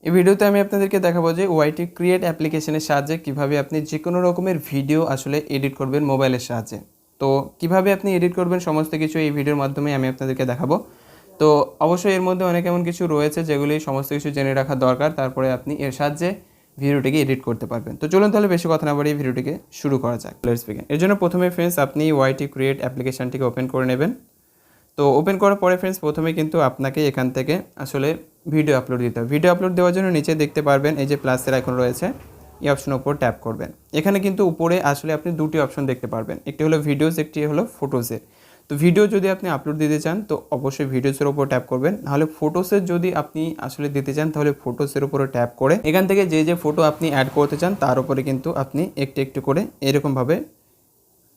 এই ভিডিওতে আমি আপনাদেরকে দেখাবো যে ওয়াইটি ক্রিয়েট অ্যাপ্লিকেশনের সাহায্যে কিভাবে আপনি যে কোনো রকমের ভিডিও আসলে এডিট করবেন মোবাইলের সাহায্যে। তো কিভাবে আপনি এডিট করবেন সমস্ত কিছু এই ভিডিওর মাধ্যমে আমি আপনাদেরকে দেখাবো। তো অবশ্যই এর মধ্যে অনেক এমন কিছু রয়েছে যেগুলি সমস্ত কিছু জেনে রাখা দরকার, তারপরে আপনি এর সাহায্যে ভিডিওটিকে এডিট করতে পারবেন। তো চলুন তাহলে বেশি কথা না বাড়িয়ে ভিডিওটিকে শুরু করা যাক। Let's begin. এর জন্য প্রথমে ফ্রেন্ডস আপনি ওয়াইটি ক্রিয়েট অ্যাপ্লিকেশনটিকে ওপেন করে নেবেন। তো ওপেন করার পরে ফ্রেন্ডস প্রথমে কিন্তু আপনাকে এখান থেকে আসলে ভিডিও আপলোড দিতে হবে। ভিডিও আপলোড দেওয়ার জন্য নিচে দেখতে পারবেন এই যে প্লাসের আইকন রয়েছে, এই অপশনের উপর ট্যাপ করবেন। এখানে কিন্তু উপরে আসলে আপনি দুটি অপশন দেখতে পারবেন, একটি হলো ভিডিওস, একটি হলো ফটোসের। তো ভিডিও যদি আপনি আপলোড দিতে চান তো অবশ্যই ভিডিওসের উপর ট্যাপ করবেন, নাহলে ফটোসের যদি আপনি আসলে দিতে চান তাহলে ফটোসের উপরে ট্যাপ করে এখান থেকে যে যে ফটো আপনি অ্যাড করতে চান তার উপরে কিন্তু আপনি একটু একটু করে এরকমভাবে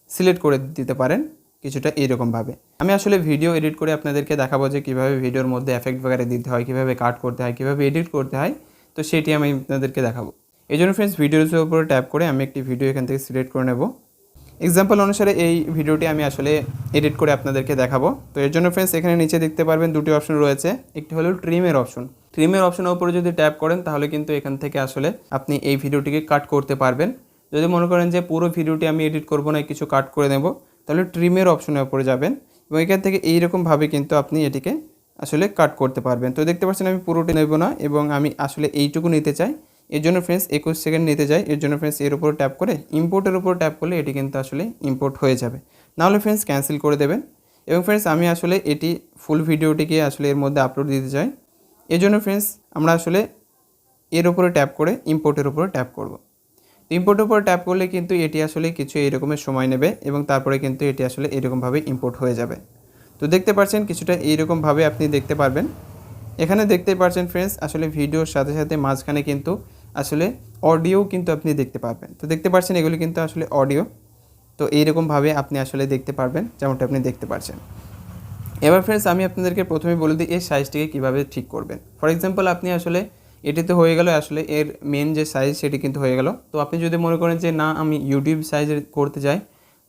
সিলেক্ট করে দিতে পারেন, কিছুটা এইরকমভাবে। আমি আসলে ভিডিও এডিট করে আপনাদেরকে দেখাবো যে কীভাবে ভিডিওর মধ্যে এফেক্ট বগেরা দিতে হয়, কীভাবে কাট করতে হয়, কীভাবে এডিট করতে হয়, তো সেটি আমি আপনাদেরকে দেখাবো। এই জন্য ফ্রেন্ডস ভিডিওসের উপরে ট্যাপ করে আমি একটি ভিডিও এখান থেকে সিলেক্ট করে নেব। এক্সাম্পল অনুসারে এই ভিডিওটি আমি আসলে এডিট করে আপনাদেরকে দেখাবো। তো এর জন্য ফ্রেন্ডস এখানে নিচে দেখতে পারবেন দুটি অপশন রয়েছে, একটি হলো ট্রিমের অপশন। ট্রিমের অপশনের উপরে যদি ট্যাপ করেন তাহলে কিন্তু এখান থেকে আসলে আপনি এই ভিডিওটিকে কাট করতে পারবেন। যদি মনে করেন যে পুরো ভিডিওটি আমি এডিট করব না, কিছু কাট করে নেব, তাহলে ট্রিমের অপশনের উপরে যাবেন এবং এখান থেকে এইরকমভাবে কিন্তু আপনি এটিকে আসলে কাট করতে পারবেন। তো দেখতে পাচ্ছেন আমি পুরোটি নেব না এবং আমি আসলে এইটুকু নিতে চাই। এর জন্য ফ্রেন্ডস 21 সেকেন্ড নিতে চাই। এর জন্য ফ্রেন্ডস এর উপর ট্যাপ করে ইম্পোর্টের উপর ট্যাপ করলে এটি কিন্তু আসলে ইম্পোর্ট হয়ে যাবে, নাহলে ফ্রেন্ডস ক্যান্সেল করে দেবেন। এবং ফ্রেন্ডস আমি আসলে এটি ফুল ভিডিওটিকে আসলে এর মধ্যে আপলোড দিতে চাই। এর জন্য ফ্রেন্ডস আমরা আসলে এর উপরে ট্যাপ করে ইম্পোর্টের উপরে ট্যাপ করব। ইম্পোর্টের উপর ট্যাপ করলে কিন্তু এটি আসলে কিছু এইরকমের সময় নেবে এবং তারপরে কিন্তু এটি আসলে এরকমভাবে ইম্পোর্ট হয়ে যাবে। তো দেখতে পাচ্ছেন কিছুটা এইরকমভাবে আপনি দেখতে পারবেন। এখানে দেখতে পাচ্ছেন ফ্রেন্ডস আসলে ভিডিওর সাথে সাথে মাঝখানে কিন্তু আসলে অডিও কিন্তু আপনি দেখতে পারবেন। তো দেখতে পাচ্ছেন এগুলি কিন্তু আসলে অডিও। তো এইরকমভাবে আপনি আসলে দেখতে পারবেন যেমনটা আপনি দেখতে পাচ্ছেন। এবার ফ্রেন্ডস আমি আপনাদেরকে প্রথমে বলে দিই এই সাইজটিকে কীভাবে ঠিক করবেন। ফর এক্সাম্পল আপনি আসলে এটি তো হয়ে গেল, আসলে এর মেন যে সাইজ সেটি কিন্তু হয়ে গেল। তো আপনি যদি মনে করেন যে না আমি ইউটিউব সাইজের করতে চাই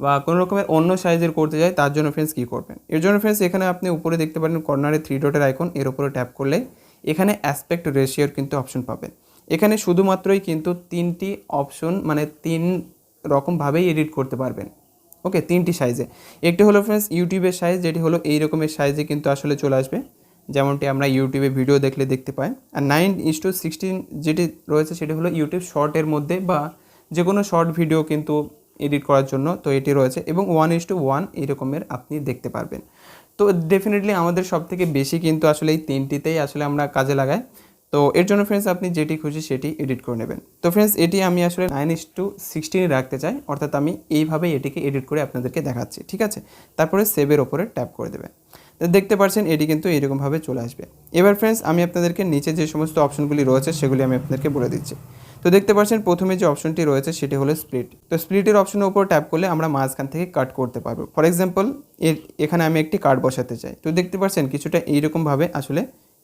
বা কোনো রকমের অন্য সাইজের করতে চাই, তার জন্য ফ্রেন্ডস কী করবেন। এর জন্য ফ্রেন্ডস এখানে আপনি উপরে দেখতে পারেন কর্নারে 3 ডটের আইকন, এর উপরে ট্যাপ করলে এখানে অ্যাসপেক্ট রেশিওর কিন্তু অপশন পাবেন। এখানে শুধুমাত্রই কিন্তু 3টি অপশন মানে 3 রকমভাবেই এডিট করতে পারবেন। ওকে, 3টি সাইজে। একটি হলো ফ্রেন্ডস ইউটিউবের সাইজ, যেটি হলো এই রকমের সাইজে কিন্তু আসলে চলে আসবে, যেমনটি আমরা ইউটিউবে ভিডিও দেখলে দেখতে পাই। আর 9:16 যেটি রয়েছে সেটি হলো ইউটিউব শর্টের মধ্যে বা যে কোনো শর্ট ভিডিও কিন্তু এডিট করার জন্য, তো এটি রয়েছে। এবং 1:1 এই রকমের আপনি দেখতে পারবেন। তো ডেফিনেটলি আমাদের সবথেকে বেশি কিন্তু আসলে এই 3টিতেই আসলে আমরা কাজে লাগাই। তো এর জন্য ফ্রেন্ডস আপনি যেটি খুশি সেটি এডিট করে নেবেন। তো ফ্রেন্ডস এটি আমি আসলে 9:16 রাখতে চাই, অর্থাৎ আমি এইভাবে এটিকে এডিট করে আপনাদেরকে দেখাচ্ছি, ঠিক আছে। তারপরে সেভের ওপরে ট্যাপ করে দেবেন। তো দেখতে পাচ্ছেন এটি কিন্তু এরকমভাবে চলে আসবে। এবার ফ্রেন্ডস আমি আপনাদেরকে নিচে যে সমস্ত অপশনগুলি রয়েছে সেগুলি আমি আপনাদেরকে বলে দিচ্ছি। তো দেখতে পাচ্ছেন প্রথমে যে অপশনটি রয়েছে সেটি হলো স্প্লিট। তো স্প্লিটের অপশনের উপর ট্যাপ করলে আমরা মাঝখান থেকে কাট করতে পারবো। ফর এক্সাম্পল এখানে আমি একটি কাট বসাতে চাই। তো দেখতে পাচ্ছেন কিছুটা এইরকমভাবে আসলে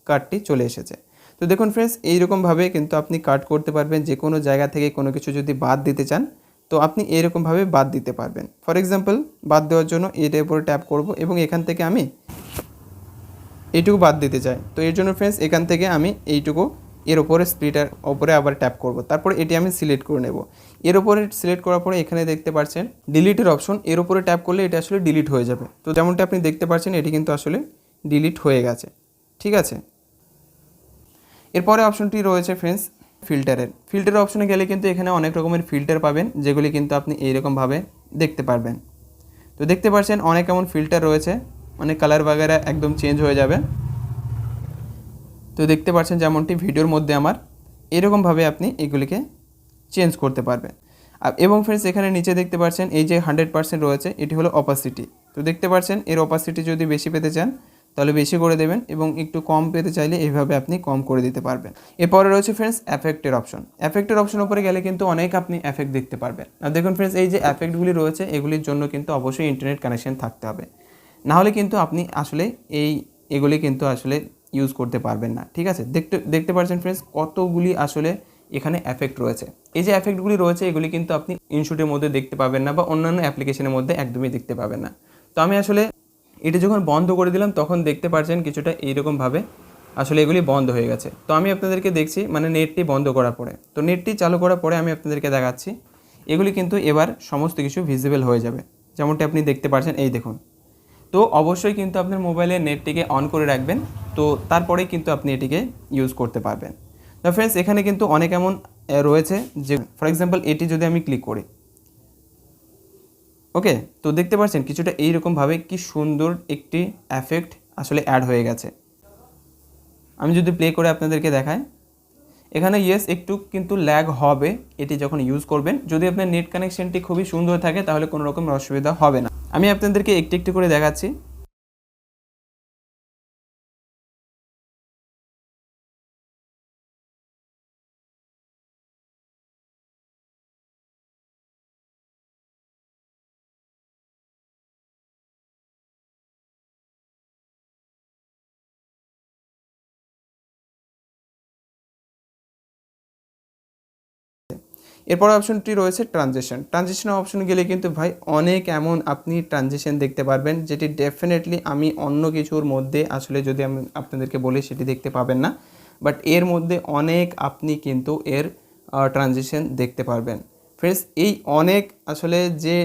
কাটটি চলে এসেছে। তো দেখুন ফ্রেন্ডস এইরকমভাবে কিন্তু আপনি কাট করতে পারবেন। যে কোনো জায়গা থেকে কোনো কিছু যদি বাদ দিতে চান তো আপনি এরকমভাবে বাদ দিতে পারবেন। ফর এক্সাম্পল বাদ দেওয়ার জন্য এর উপরে ট্যাপ করব এবং এখান থেকে আমি এইটুকু বাদ দিতে চাই। তো এর জন্য ফ্রেন্ডস এখান থেকে আমি এইটুকু এর ওপরে স্প্লিটার ওপরে আবার ট্যাপ করব, তারপর এটি আমি সিলেক্ট করে নেব। এর ওপরে সিলেক্ট করার পরে এখানে দেখতে পাচ্ছেন ডিলিটের অপশন, এর ওপরে ট্যাপ করলে এটা আসলে ডিলিট হয়ে যাবে। তো যেমনটা আপনি দেখতে পাচ্ছেন এটি কিন্তু আসলে ডিলিট হয়ে গেছে, ঠিক আছে। এরপরে অপশনটি রয়েছে ফ্রেন্ডস ফিল্টারের অপশনে গেলে কিন্তু এখানে অনেক রকমের ফিল্টার পাবেন, যেগুলি কিন্তু আপনি এইরকমভাবে দেখতে পারবেন। তো দেখতে পাচ্ছেন অনেক এমন ফিল্টার রয়েছে, অনেক কালার বাগেরা একদম চেঞ্জ হয়ে যাবে। তো দেখতে পাচ্ছেন যেমনটি ভিডিওর মধ্যে আমার এরকমভাবে আপনি এগুলিকে চেঞ্জ করতে পারবেন। এবং ফ্রেন্ডস এখানে নিচে দেখতে পাচ্ছেন এই যে 100% রয়েছে, এটি হলো অপাসিটি। তো দেখতে পাচ্ছেন এর অপাসিটি যদি বেশি পেতে চান তাহলে বেশি করে দেবেন এবং একটু কম পেতে চাইলে এইভাবে আপনি কম করে দিতে পারবেন। এরপরে রয়েছে ফ্রেন্ডস এফেক্টের অপশন উপরে গেলে কিন্তু অনেক আপনি এফেক্ট দেখতে পারবেন। আর দেখুন ফ্রেন্ডস এই যে এফেক্টগুলি রয়েছে এগুলির জন্য কিন্তু অবশ্যই ইন্টারনেট কানেকশন থাকতে হবে, নাহলে কিন্তু আপনি আসলে এগুলি কিন্তু আসলে ইউজ করতে পারবেন না, ঠিক আছে। দেখতে পাচ্ছেন ফ্রেন্ডস কতগুলি আসলে এখানে এফেক্ট রয়েছে। এই যে এফেক্টগুলি রয়েছে এগুলি কিন্তু আপনি ইনশুটের মধ্যে দেখতে পাবেন না বা অন্যান্য অ্যাপ্লিকেশনের মধ্যে একদমই দেখতে পাবেন না। তো আমি আসলে এটি যখন বন্ধ করে দিলাম তখন দেখতে পাচ্ছেন কিছুটা এইরকমভাবে আসলে এগুলি বন্ধ হয়ে গেছে। তো আমি আপনাদেরকে দেখছি মানে নেটটি বন্ধ করার পরে, তো নেটটি চালু করার পরে আমি আপনাদেরকে দেখাচ্ছি এগুলি কিন্তু এবার সমস্ত কিছু ভিজিবল হয়ে যাবে, যেমনটি আপনি দেখতে পাচ্ছেন। এই দেখুন। তো অবশ্যই কিন্তু আপনার মোবাইলের নেটটিকে অন করে রাখবেন, তো তারপরেই কিন্তু আপনি এটিকে ইউজ করতে পারবেন। তো ফ্রেন্ডস, এখানে কিন্তু অনেক এমন রয়েছে যে ফর এক্সাম্পল এটি যদি আমি ক্লিক করি, ওকে, তো দেখতে পাচ্ছেন কিছুটা এইরকমভাবে কি সুন্দর একটি এফেক্ট আসলে অ্যাড হয়ে গেছে। আমি যদি প্লে করে আপনাদেরকে দেখাই, এখানে ইয়েস একটু কিন্তু ল্যাগ হবে এটি যখন ইউজ করবেন। যদি আপনার নেট কানেকশনটি খুবই সুন্দর থাকে তাহলে কোনো রকম অসুবিধা হবে না। আমি আপনাদেরকে একটু একটু করে দেখাচ্ছি। এরপর অপশনটি রয়েছে ট্রানজিশন। ট্রানজিশন অপশন গেলে কিন্তু ভাই অনেক এমন আপনি ট্রানজিশন দেখতে পারবেন, যেটি ডেফিনেটলি আমি অন্য কিছুর মধ্যে আসলে যদি আমি আপনাদেরকে বলি সেটি দেখতে পাবেন না, বাট এর মধ্যে অনেক আপনি কিন্তু এর ট্রানজিশন দেখতে পারবেন। ফ্রেন্ডস, এই অনেক আসলে যে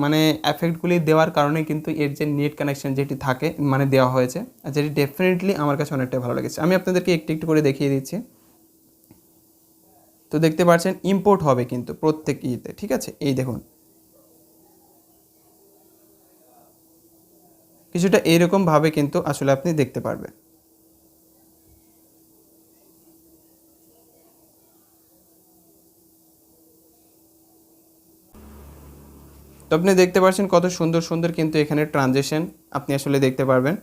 মানে এফেক্টগুলি দেওয়ার কারণে কিন্তু এর যে নেট কানেকশন যেটি থাকে মানে দেওয়া হয়েছে, আর যেটি ডেফিনেটলি আমার কাছে অনেকটাই ভালো লেগেছে। আমি আপনাদেরকে একটু একটু করে দেখিয়ে দিচ্ছি। তো দেখতে পাচ্ছেন ইম্পোর্ট হবে কিন্তু প্রত্যেক ইতে, ঠিক আছে। এই দেখুন কিছুটা এইরকমভাবে কিন্তু আসলে আপনি দেখতে পারবেন। তো আপনি দেখতে পাচ্ছেন কত সুন্দর সুন্দর কিন্তু এখানে ট্রানজিশন আপনি আসলে দেখতে পারবেন।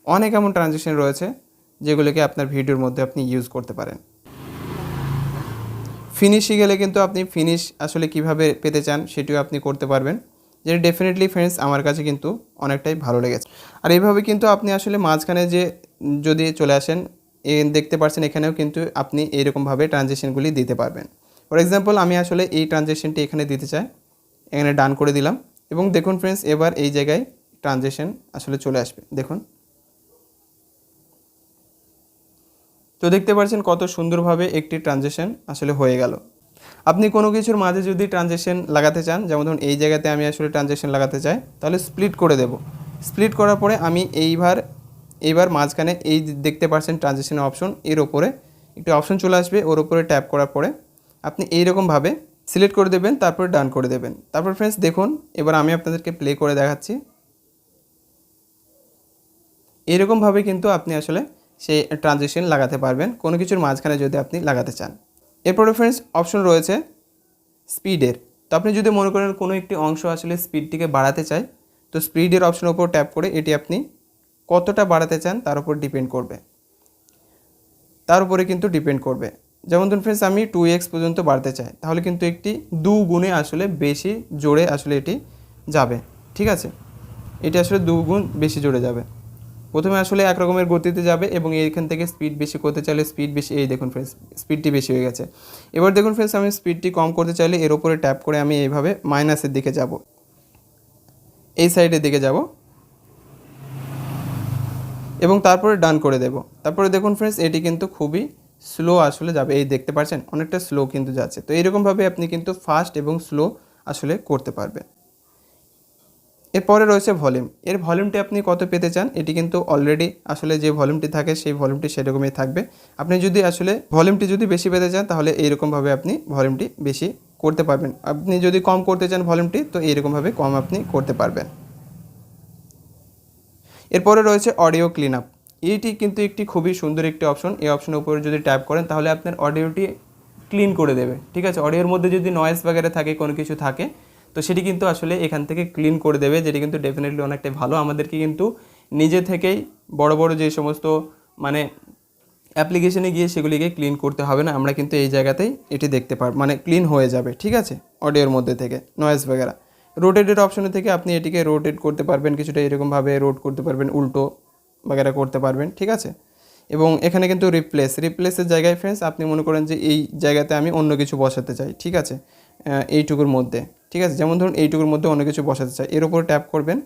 অনেক এমন ট্রানজিশন রয়েছে যেগুলোকে আপনার ভিডিওর মধ্যে আপনি ইউজ করতে পারেন। ফিনিশে গেলে কিন্তু আপনি ফিনিশ আসলে কিভাবে পেতে চান সেটিও আপনি করতে পারবেন, যেটা ডেফিনেটলি ফ্রেন্ডস আমার কাছে কিন্তু অনেকটাই ভালো লেগেছে। আর এইভাবে কিন্তু আপনি আসলে মাঝখানে যে যদি চলে আসেন দেখতে পাচ্ছেন এখানেও কিন্তু আপনি এইরকমভাবে ট্রানজিশনগুলি দিতে পারবেন। ফর এক্সাম্পল আমি আসলে এই ট্রানজিশনটি এখানে দিতে চাই, এখানে ডান করে দিলাম এবং দেখুন ফ্রেন্ডস এবার এই জায়গায় ট্রানজিশন আসলে চলে আসবে। দেখুন, তো দেখতে পাচ্ছেন কত সুন্দরভাবে একটি ট্রানজিশন আসলে হয়ে গেল। আপনি কোনো কিছুর মাঝে যদি ট্রানজিশন লাগাতে চান, যেমন ধরুন এই জায়গাতে আমি আসলে ট্রানজিশন লাগাতে চাই, তাহলে স্প্লিট করে দেব। স্প্লিট করার পরে আমি এইবার মাঝখানে এই দেখতে পাচ্ছেন ট্রানজিশনের অপশন, এর ওপরে একটি অপশন চলে আসবে, ওর উপরে ট্যাপ করার পরে আপনি এইরকমভাবে সিলেক্ট করে দেবেন, তারপরে ডান করে দেবেন। তারপর ফ্রেন্ডস দেখুন এবার আমি আপনাদেরকে প্লে করে দেখাচ্ছি। এরকমভাবে কিন্তু আপনি আসলে সেই ট্রানজিশন লাগাতে পারবেন কোনো কিছুর মাঝখানে যদি আপনি লাগাতে চান। এরপরে ফ্রেন্ডস অপশন রয়েছে স্পিডের। তো আপনি যদি মনে করেন কোনো একটি অংশ আসলে স্পিডটিকে বাড়াতে চাই, তো স্পিডের অপশনের উপর ট্যাপ করে এটি আপনি কতটা বাড়াতে চান তার উপর ডিপেন্ড করবে, তার উপরে কিন্তু ডিপেন্ড করবে। যেমন ধরুন ফ্রেন্ডস আমি 2x পর্যন্ত বাড়তে চাই, তাহলে কিন্তু একটি 2 গুণে আসলে বেশি জোরে আসলে এটি যাবে, ঠিক আছে। এটি আসলে 2 গুণ বেশি জোরে যাবে। প্রথমে আসলে এক রকমের গতিতে যাবে এবং এইখান থেকে স্পিড বেশি করতে চাইলে স্পিড বেশি, এই দেখুন ফ্রেন্ডস স্পিডটি বেশি হয়ে গেছে। এবার দেখুন ফ্রেন্ডস আমি স্পিডটি কম করতে চাইলে এর উপরে ট্যাপ করে আমি এইভাবে মাইনাসের দিকে যাব, এই সাইডের দিকে যাব এবং তারপরে ডান করে দেব। তারপরে দেখুন ফ্রেন্ডস এটি কিন্তু খুবই স্লো আসলে যাবে, এই দেখতে পাচ্ছেন অনেকটা স্লো কিন্তু যাচ্ছে। তো এইরকমভাবে আপনি কিন্তু ফাস্ট এবং স্লো আসলে করতে পারবেন। এরপরে রয়েছে ভলিউম। এর ভলিউমটি আপনি কত পেতে চান, এটি কিন্তু অলরেডি আসলে যে ভলিউমটি থাকে সেই ভলিউমটি সেরকমই থাকবে। আপনি যদি আসলে ভলিউমটি যদি বেশি পেতে চান তাহলে এইরকমভাবে আপনি ভলিউমটি বেশি করতে পারবেন। আপনি যদি কম করতে চান ভলিউমটি, তো এইরকমভাবে কম আপনি করতে পারবেন। এরপরে রয়েছে অডিও ক্লিন আপ। এইটি কিন্তু একটি খুবই সুন্দর একটি অপশন। এই অপশনের উপরে যদি ট্যাপ করেন তাহলে আপনার অডিওটি ক্লিন করে দেবে, ঠিক আছে। অডিওর মধ্যে যদি নয়েজ বাগেরা থাকে, কোনো কিছু থাকে, তো সেটি কিন্তু আসলে এখান থেকে ক্লিন করে দেবে, যেটি কিন্তু ডেফিনেটলি অনেকটাই ভালো। আমাদেরকে কিন্তু নিজে থেকেই বড় বড় যে সমস্ত মানে অ্যাপ্লিকেশনে গিয়ে সেগুলিকে ক্লিন করতে হবে না, আমরা কিন্তু এই জায়গাতেই এটি দেখতে পারব, মানে ক্লিন হয়ে যাবে, ঠিক আছে। অডিওর মধ্যে থেকে নয়েজ বাগেরা, রোটেটের অপশনে থেকে আপনি এটিকে রোটেট করতে পারবেন, কিছুটা এরকমভাবে রোট করতে পারবেন, উল্টো বাগেরা করতে পারবেন, ঠিক আছে। এবং এখানে কিন্তু রিপ্লেসের জায়গায় ফ্রেন্ডস আপনি মনে করেন যে এই জায়গাতে আমি অন্য কিছু বসাতে চাই, ঠিক আছে, এইটুকুর মধ্যে, ঠিক আছে। যেমন ধরুন এইটুকুর মধ্যে অন্য কিছু বসাতে চাই, এর উপর ট্যাপ করবেন,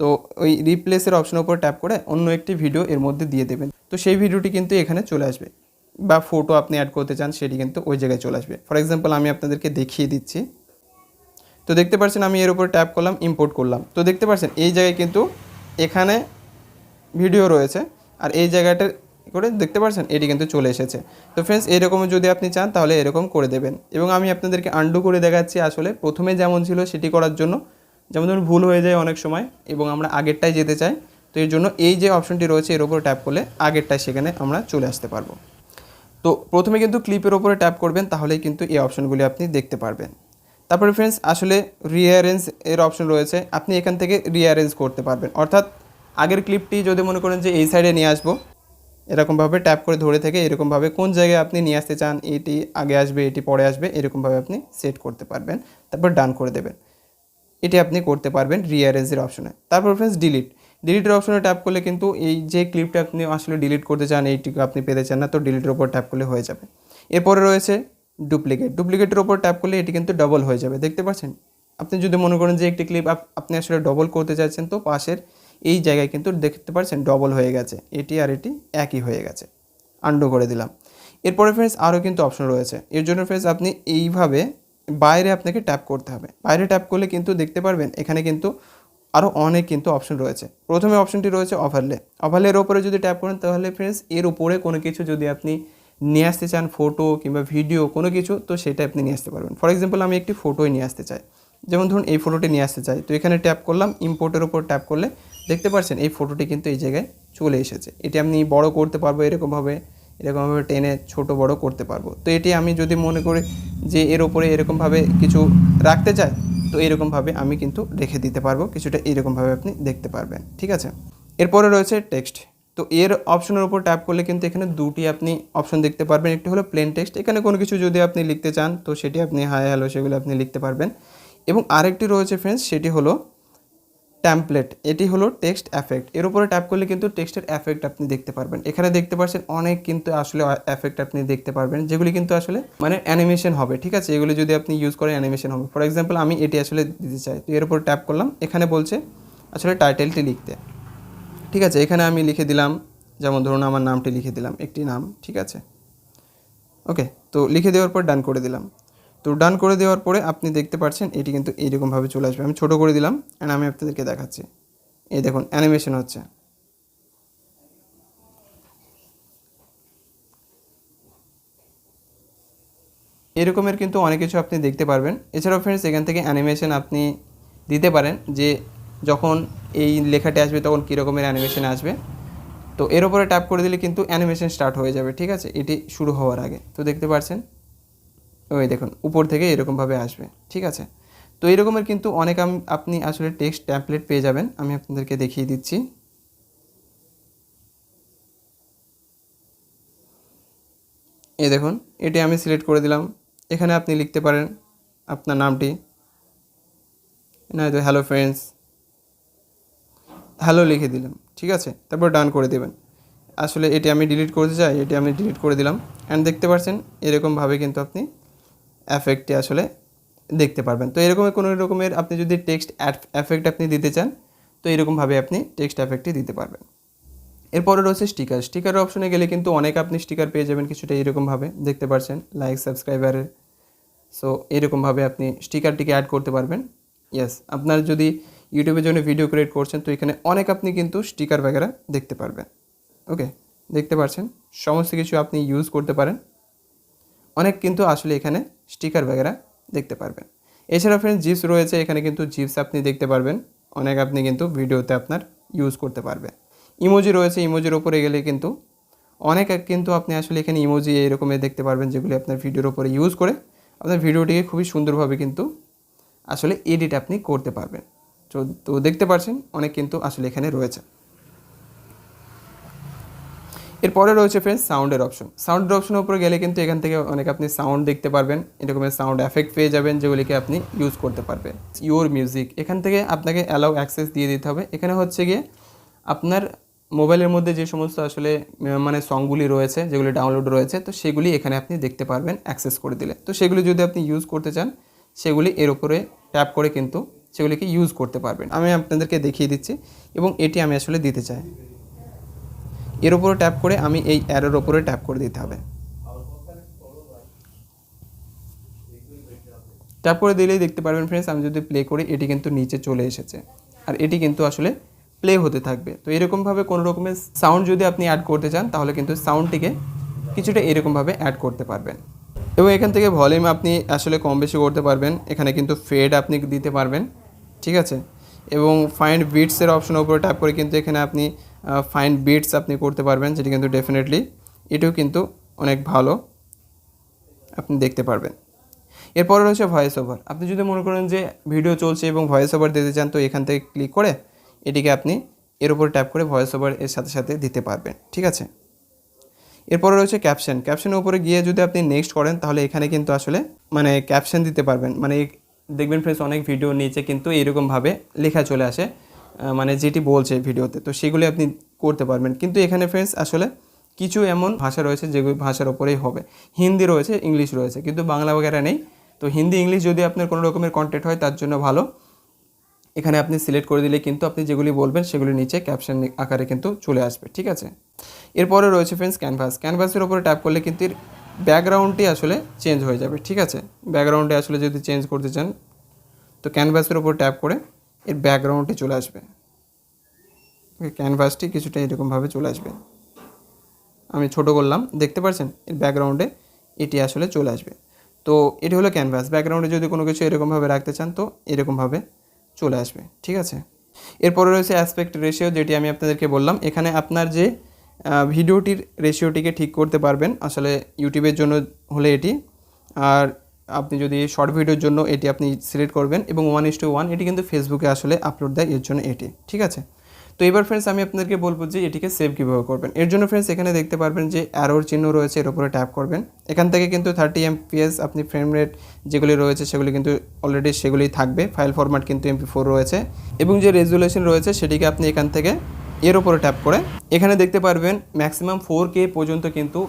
তো ওই রিপ্লেসের অপশনের উপর ট্যাপ করে অন্য একটি ভিডিও এর মধ্যে দিয়ে দেবেন। তো সেই ভিডিওটি কিন্তু এখানে চলে আসবে, বা ফটো আপনি অ্যাড করতে চান সেটি কিন্তু ওই জায়গায় চলে আসবে। ফর এক্সাম্পল আমি আপনাদেরকে দেখিয়ে দিচ্ছি। তো দেখতে পাচ্ছেন আমি এর উপর ট্যাপ করলাম, ইম্পোর্ট করলাম। তো দেখতে পাচ্ছেন এই জায়গায় কিন্তু এখানে ভিডিও রয়েছে, আর এই জায়গাটা করে দেখতে পাচ্ছেন এটি কিন্তু চলে এসেছে। তো ফ্রেন্ডস, এরকম যদি আপনি চান তাহলে এরকম করে দেবেন। এবং আমি আপনাদেরকে আন্ডু করে দেখাচ্ছি। আসলে প্রথমে যেমন ছিল সেটি করার জন্য, যেমন ধরুন ভুল হয়ে যায় অনেক সময় এবং আমরা আগেরটায় যেতে চাই, তো এর জন্য এই যে অপশনটি রয়েছে এর উপর ট্যাপ করলে আগেরটায় সেখানে আমরা চলে আসতে পারবো। তো প্রথমে কিন্তু ক্লিপের ওপরে ট্যাপ করবেন, তাহলেই কিন্তু এই অপশনগুলি আপনি দেখতে পারবেন। তারপরে ফ্রেন্ডস, আসলে রিঅ্যারেঞ্জ এর অপশন রয়েছে, আপনি এখান থেকে রিঅ্যারেঞ্জ করতে পারবেন। অর্থাৎ আগের ক্লিপটি যদি মনে করেন যে এই সাইডে নিয়ে আসবো, এরকমভাবে ট্যাপ করে ধরে থেকে এরকমভাবে কোন জায়গায় আপনি নিয়ে আসতে চান, এটি আগে আসবে এটি পরে আসবে, এরকমভাবে আপনি সেট করতে পারবেন। তারপর ডান করে দেবেন। এটি আপনি করতে পারবেন রিঅ্যারেঞ্জের অপশনে। তারপর ফ্রেন্ডস, ডিলিটের অপশনে ট্যাপ করলে কিন্তু এই যে ক্লিপটা আপনি আসলে ডিলিট করতে চান, এইটিকে আপনি পেতে চান না, তো ডিলিটের ওপর ট্যাপ করলে হয়ে যাবে। এরপরে রয়েছে ডুপ্লিকেটের ওপর ট্যাপ করলে এটি কিন্তু ডবল হয়ে যাবে। দেখতে পাচ্ছেন, আপনি যদি মনে করেন যে একটি ক্লিপ আপনি আসলে ডবল করতে চাইছেন, তো পাশের এই জায়গায় কিন্তু দেখতে পাচ্ছেন ডবল হয়ে গেছে, এটি আর এটি একই হয়ে গেছে। আন্ডু করে দিলাম। এরপরে ফ্রেন্ডস আরও কিন্তু অপশন রয়েছে। এর জন্য ফ্রেন্ডস আপনি এইভাবে বাইরে আপনাকে ট্যাপ করতে হবে। বাইরে ট্যাপ করলে কিন্তু দেখতে পারবেন এখানে কিন্তু আরও অনেক কিন্তু অপশন রয়েছে। প্রথমে অপশনটি রয়েছে ওভারলের ওপরে যদি ট্যাপ করেন তাহলে ফ্রেন্ডস এর উপরে কোনো কিছু যদি আপনি নিয়ে আসতে চান, ফটো কিংবা ভিডিও কোনো কিছু, তো সেটা আপনি নিয়ে আসতে পারবেন। ফর এক্সাম্পল আমি একটি ফটোই নিয়ে আসতে চাই, যেমন ধরুন এই ফটোটি নিয়ে আসতে চাই, তো এখানে ট্যাপ করলাম, ইম্পোর্টের ওপর ট্যাপ করলে দেখতে পাচ্ছেন এই ফটোটি কিন্তু এই জায়গায় চলে এসেছে। এটি আপনি বড় করতে পারবো, এরকমভাবে টেনে ছোট বড় করতে পারবো। তো এটি আমি যদি মনে করি যে এর ওপরে এরকমভাবে কিছু রাখতে চাই, তো এরকমভাবে আমি কিন্তু রেখে দিতে পারবো, কিছুটা এরকমভাবে আপনি দেখতে পারবেন। ঠিক আছে, এরপরে রয়েছে টেক্সট। তো এর অপশনের উপর ট্যাপ করলে কিন্তু এখানে দুটি আপনি অপশন দেখতে পারবেন। একটি হলো প্লেন টেক্সট, এখানে কোনো কিছু যদি আপনি লিখতে চান তো সেটি আপনি হাই হ্যালো সেগুলো আপনি লিখতে পারবেন। এবং আরেকটি রয়েছে ফ্রেন্ডস, সেটি হলো টেমপ্লেট। এটি হলো টেক্সট এফেক্ট। এর উপরে ট্যাপ করলে কিন্তু টেক্সটের এফেক্ট আপনি দেখতে পারবেন। এখানে দেখতে পাচ্ছেন অনেক কিন্তু আসলে এফেক্ট আপনি দেখতে পারবেন, যেগুলি কিন্তু আসলে মানে অ্যানিমেশন হবে। ঠিক আছে, এগুলি যদি আপনি ইউজ করেন অ্যানিমেশন হবে। ফর এক্সাম্পল আমি এটি আসলে দিতে চাই, তো এর উপর ট্যাপ করলাম, এখানে বলছে আসলে টাইটেলটি লিখতে। ঠিক আছে, এখানে আমি লিখে দিলাম, যেমন ধরুন আমার নামটি লিখে দিলাম, একটি নাম। ঠিক আছে, ওকে। তো লিখে দেওয়ার পর ডান করে দিলাম। তো ডান করে দেওয়ার পরে আপনি দেখতে পাচ্ছেন এটি কিন্তু এইরকমভাবে চলে আসবে। আমি ছোটো করে দিলাম অ্যান্ড আমি আপনাদেরকে দেখাচ্ছি। এই দেখুন অ্যানিমেশন হচ্ছে। এরকমের কিন্তু অনেক কিছু আপনি দেখতে পারবেন। এছাড়াও ফ্রেন্ডস এখান থেকে অ্যানিমেশন আপনি দিতে পারেন, যে যখন এই লেখাটি আসবে তখন কী রকমের অ্যানিমেশন আসবে। তো এর উপরে ট্যাপ করে দিলে কিন্তু অ্যানিমেশন স্টার্ট হয়ে যাবে। ঠিক আছে, এটি শুরু হওয়ার আগে। তো দেখতে পাচ্ছেন ওই দেখুন উপর থেকে এরকমভাবে আসবে। ঠিক আছে, তো এরকমের কিন্তু অনেক আপনি আসলে টেক্সট টেমপ্লেট পেয়ে যাবেন। আমি আপনাদেরকে দেখিয়ে দিচ্ছি। এই দেখুন এটি আমি সিলেক্ট করে দিলাম। এখানে আপনি লিখতে পারেন আপনার নামটি, নয়তো হ্যালো ফ্রেন্ডস, হ্যালো লিখে দিলাম। ঠিক আছে, তারপর ডান করে দেবেন। আসলে এটি আমি ডিলিট করতে চাই, এটি আমি ডিলিট করে দিলাম। অ্যান্ড দেখতে পাচ্ছেন এরকমভাবে কিন্তু আপনি এফেক্টটি আসলে দেখতে পারবেন। তো এরকম কোনো রকমের আপনি যদি টেক্সট এফেক্ট আপনি দিতে চান, তো এরকমভাবে আপনি টেক্সট এফেক্টটি দিতে পারবেন। এরপরে রয়েছে স্টিকারের অপশনে গেলে কিন্তু অনেক আপনি স্টিকার পেয়ে যাবেন, কিছুটা এরকমভাবে দেখতে পাচ্ছেন লাইক সাবস্ক্রাইবারের। সো এরকমভাবে আপনি স্টিকারটিকে অ্যাড করতে পারবেন। ইয়েস, আপনার যদি ইউটিউবের জন্য ভিডিও ক্রিয়েট করছেন, তো এখানে অনেক আপনি কিন্তু স্টিকার वगैरह দেখতে পারবেন। ওকে, দেখতে পাচ্ছেন সমস্ত কিছু আপনি ইউজ করতে পারেন। অনেক কিন্তু আসলে এখানে স্টিকার वगैरह দেখতে পারবেন। এছাড়া ফ্রেন্ডস জিপস রয়েছে, এখানে কিন্তু জিপস আপনি দেখতে পারবেন। অনেক আপনি কিন্তু ভিডিওতে আপনার ইউজ করতে পারবেন। ইমোজি রয়েছে, ইমোজির ওপরে গেলে কিন্তু অনেক কিন্তু আপনি আসলে এখানে ইমোজি এরকমের দেখতে পারবেন, যেগুলি আপনার ভিডিওর ওপরে ইউজ করে আপনার ভিডিওটিকে খুবই সুন্দরভাবে কিন্তু আসলে এডিট আপনি করতে পারবেন। তো দেখতে পাচ্ছেন অনেক কিন্তু আসলে এখানে রয়েছে। এরপরে রয়েছে ফ্রেন্ডস সাউন্ডের অপশনের উপরে গেলে কিন্তু এখান থেকে অনেক আপনি সাউন্ড দেখতে পারবেন। এরকমের সাউন্ড এফেক্ট পেয়ে যাবেন, যেগুলিকে আপনি ইউজ করতে পারবেন। ইউর মিউজিক, এখান থেকে আপনাকে অ্যালাউ অ্যাক্সেস দিয়ে দিতে হবে। এখানে হচ্ছে গিয়ে আপনার মোবাইলের মধ্যে যে সমস্ত আসলে মানে সংগুলি রয়েছে, যেগুলি ডাউনলোড রয়েছে, তো সেগুলি এখানে আপনি দেখতে পারবেন অ্যাক্সেস করে দিলে। তো সেগুলি যদি আপনি ইউজ করতে চান, সেগুলি এর উপরে ট্যাপ করে কিন্তু সেগুলিকে ইউজ করতে পারবেন। আমি আপনাদেরকে দেখিয়ে দিচ্ছি এবং এটি আমি আসলে দিতে চাই। এর উপরে ট্যাপ করে আমি এই অ্যারোর উপরে ট্যাপ করে দিতে হবে। ট্যাপ করে দিলেই দেখতে পারবেন ফ্রেন্ডস, আমি যদি প্লে করি এটি কিন্তু নিচে চলে এসেছে আর এটি কিন্তু আসলে প্লে হতে থাকবে। তো এরকমভাবে কোনো রকমের সাউন্ড যদি আপনি অ্যাড করতে চান তাহলে কিন্তু সাউন্ডটিকে কিছুটা এরকমভাবে অ্যাড করতে পারবেন এবং এখান থেকে ভলিউম আপনি আসলে কম বেশি করতে পারবেন। এখানে কিন্তু ফেড আপনি দিতে পারবেন, ঠিক আছে। এবং ফাইন্ড বিটসের অপশনের উপরে ট্যাপ করে কিন্তু এখানে আপনি ফাইন্ড বিটস আপনি করতে পারবেন, যেটি কিন্তু ডেফিনেটলি এটিও কিন্তু অনেক ভালো আপনি দেখতে পারবেন। এরপরে রয়েছে ভয়েস ওভার। আপনি যদি মনে করেন যে ভিডিও চলছে এবং ভয়েস ওভার দিতে চান তো এখান থেকে ক্লিক করে এটিকে আপনি এর উপর ট্যাপ করে ভয়েস ওভার এর সাথে সাথে দিতে পারবেন, ঠিক আছে। এরপরে রয়েছে ক্যাপশন। ক্যাপশনের উপরে গিয়ে যদি আপনি নেক্সট করেন তাহলে এখানে কিন্তু আসলে মানে ক্যাপশন দিতে পারবেন। মানে দেখবেন ফ্রেন্ডস অনেক ভিডিও নিচে কিন্তু এরকমভাবে লেখা চলে আসে, মানে যেটি বলছে ভিডিওতে, তো সেগুলি আপনি করতে পারবেন। কিন্তু এখানে ফ্রেন্ডস আসলে কিছু এমন ভাষা রয়েছে যেগুলি ভাষার ওপরেই হবে। হিন্দি রয়েছে, ইংলিশ রয়েছে, কিন্তু বাংলা বগেরা নেই। তো হিন্দি ইংলিশ যদি আপনার কোনো রকমের কন্টেন্ট হয় তার জন্য ভালো, এখানে আপনি সিলেক্ট করে দিলে কিন্তু আপনি যেগুলি বলবেন সেগুলি নিচে ক্যাপশন আকারে কিন্তু চলে আসবে, ঠিক আছে। এরপরে রয়েছে ফ্রেন্ডস ক্যানভাস। ক্যানভাসের উপরে ট্যাপ করলে কিন্তু এর ব্যাকগ্রাউন্ডটি আসলে চেঞ্জ হয়ে যাবে, ঠিক আছে। ব্যাকগ্রাউন্ডে আসলে যদি চেঞ্জ করতে চান তো ক্যানভাসের উপর ট্যাপ করে এর ব্যাকগ্রাউন্ডটি চলে আসবে। ক্যানভাসটি কিছুটা এরকমভাবে চলে আসবে। আমি ছোট করলাম, দেখতে পাচ্ছেন এর ব্যাকগ্রাউন্ডে এটি আসলে চলে আসবে। তো এটি হলো ক্যানভাস। ব্যাকগ্রাউন্ডে যদি কোনো কিছু এরকমভাবে রাখতে চান তো এরকমভাবে চলে আসবে, ঠিক আছে। এরপরে রয়েছে অ্যাসপেক্ট রেশিও, যেটি আমি আপনাদেরকে বললাম। এখানে আপনার যে ভিডিওটির রেশিওটিকে ঠিক করতে পারবেন আসলে ইউটিউবের জন্য হলে এটি, আর আপনি যদি শর্ট ভিডিওর জন্য এটি আপনি সিলেক্ট করবেন এবং 1:1 এটি কিন্তু ফেসবুকে আসলে আপলোড দেয়, এর জন্য এটি, ঠিক আছে। তো এবার ফ্রেন্ডস আমি আপনাদেরকে বলবো যে এটিকে সেভ কীভাবে করবেন। এর জন্য ফ্রেন্ডস এখানে দেখতে পারবেন যে অ্যারোর চিহ্ন রয়েছে, এর উপরে ট্যাপ করবেন। এখান থেকে কিন্তু 30 MPS আপনি ফ্রেম রেট যেগুলি রয়েছে সেগুলি কিন্তু অলরেডি সেগুলি থাকবে। ফাইল ফরম্যাট কিন্তু MP4 রয়েছে এবং যে রেজুলেশন রয়েছে সেটিকে আপনি এখান থেকে এর উপরে ট্যাপ করে এখানে দেখতে পারবেন ম্যাক্সিমাম 4K পর্যন্ত কিন্তু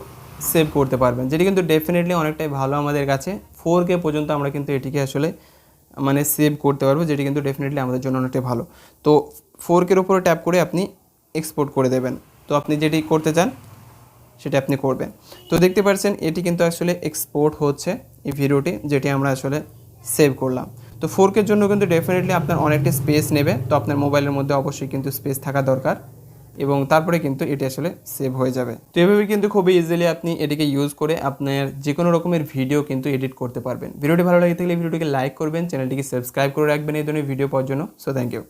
সেভ করতে পারবেন, যেটি কিন্তু ডেফিনেটলি অনেকটাই ভালো আমাদের কাছে। 4K পর্যন্ত আমরা কিন্তু এটিকে আসলে মানে সেভ করতে পারবো, যেটি কিন্তু ডেফিনেটলি আমাদের জন্য অনেকটাই ভালো। তো 4K উপরে ট্যাপ করে আপনি এক্সপোর্ট করে দেবেন। তো আপনি যেটি করতে চান সেটা আপনি করবেন। তো দেখতে পাচ্ছেন এটি কিন্তু আসলে এক্সপোর্ট হচ্ছে এই ভিডিওটি, যেটি আমরা আসলে সেভ করলাম। তো 4K জন্য কিন্তু ডেফিনেটলি আপনার অনেকটা স্পেস নেবে। তো আপনার মোবাইলের মধ্যে অবশ্যই কিন্তু স্পেস থাকা দরকার এবং তারপরে কিন্তু এটি আসলে সেভ হয়ে যাবে। তো এভাবে কিন্তু খুবই ইজিলি আপনি এটিকে ইউজ করে আপনার যে কোনো রকমের ভিডিও কিন্তু এডিট করতে পারবেন। ভিডিওটি ভালো লাগে থাকলে ভিডিওটিকে লাইক করবেন, চ্যানেলটিকে সাবস্ক্রাইব করে রাখবেন এই ধরনের ভিডিও পাওয়ার জন্য। So thank you.